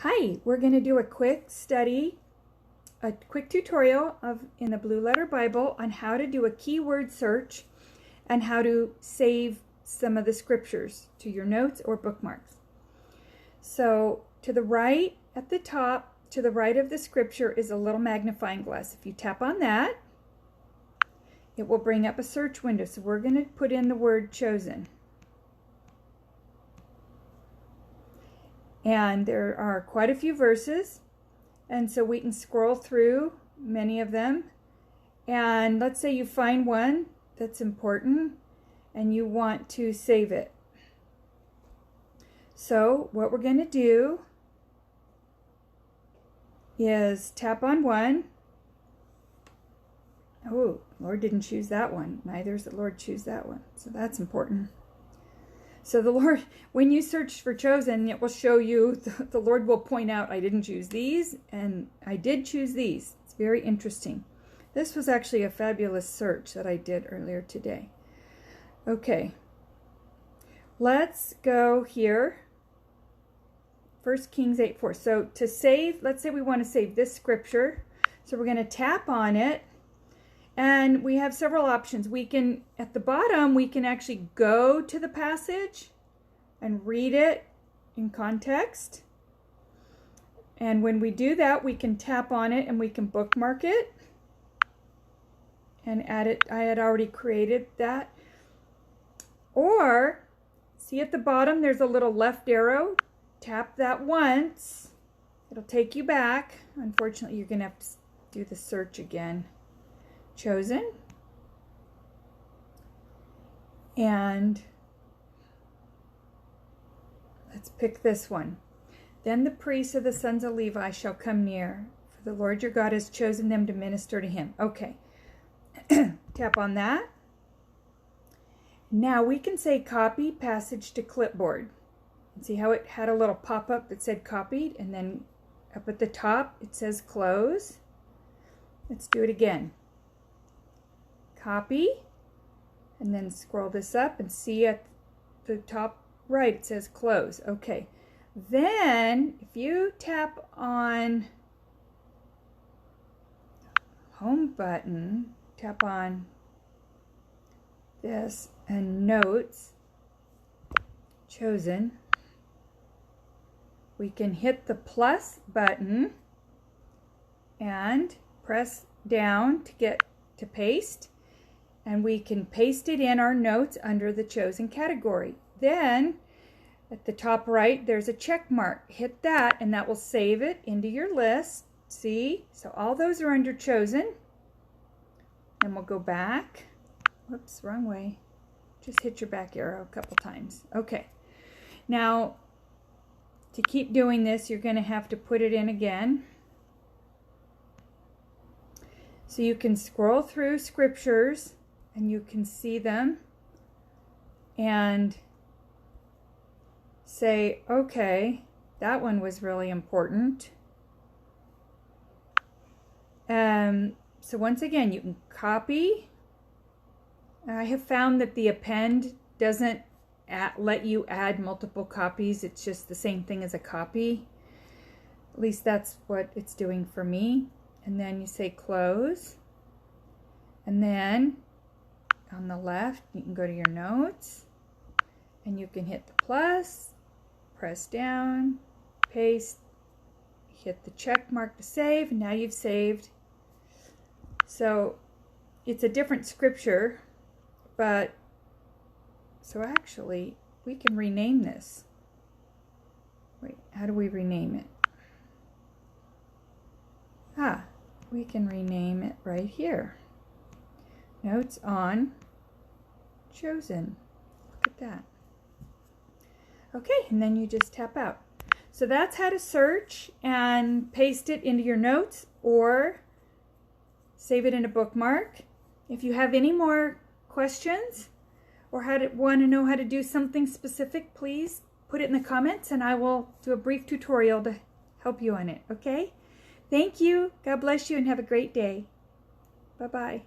Hi, we're going to do a quick study, a quick tutorial in the Blue Letter Bible on how to do a keyword search and how to save some of the scriptures to your notes or bookmarks. So to the right at the top, to the right of the scripture is a little magnifying glass. If you tap on that, it will bring up a search window. So we're going to put in the word chosen. And there are quite a few verses, and so we can scroll through many of them. And let's say you find one that's important and you want to save it. So what we're going to do is tap on one. Oh, Lord didn't choose that one. Neither does the Lord choose that one. So that's important. So the Lord, when you search for chosen, it will show you, the Lord will point out, I didn't choose these, and I did choose these. It's very interesting. This was actually a fabulous search that I did earlier today. Okay, let's go here. 1 Kings 8:4. So to save, let's say we want to save this scripture. So we're going to tap on it. And we have several options. We can, at the bottom, we can actually go to the passage and read it in context. And when we do that, we can tap on it and we can bookmark it and add it. I had already created that. Or, see at the bottom, there's a little left arrow. Tap that once. It'll take you back. Unfortunately, you're going to have to do the search again. Chosen, and let's pick this one. Then the priests of the sons of Levi shall come near, for the Lord your God has chosen them to minister to him. Okay, tap on that. Now we can say copy passage to clipboard. And see how it had a little pop-up that said copied, and then up at the top it says close. Let's do it again. Copy, and then scroll this up and see at the top right it says close. Okay, then if you tap on home button, tap on this and notes, chosen, we can hit the plus button and press down to get to paste. And we can paste it in our notes under the chosen category. Then at the top right, there's a check mark. Hit that and that will save it into your list. See? So all those are under chosen. And we'll go back. Whoops, wrong way. Just hit your back arrow a couple times. Okay. Now, to keep doing this, you're going to have to put it in again. So you can scroll through scriptures and you can see them and say, okay, that one was really important. So once again, you can copy. I have found that the append doesn't let you add multiple copies. It's just the same thing as a copy. At least that's what it's doing for me. And then you say close. And then on the left, you can go to your notes and you can hit the plus, press down, paste, hit the check mark to save. Now you've saved. So it's a different scripture, but so actually we can rename this. Wait, how do we rename it? We can rename it right here. Notes on chosen. Look at that. Okay, and then you just tap out. So that's how to search and paste it into your notes or save it in a bookmark. If you have any more questions or want to know how to do something specific, please put it in the comments and I will do a brief tutorial to help you on it, okay? Thank you. God bless you and have a great day. Bye-bye.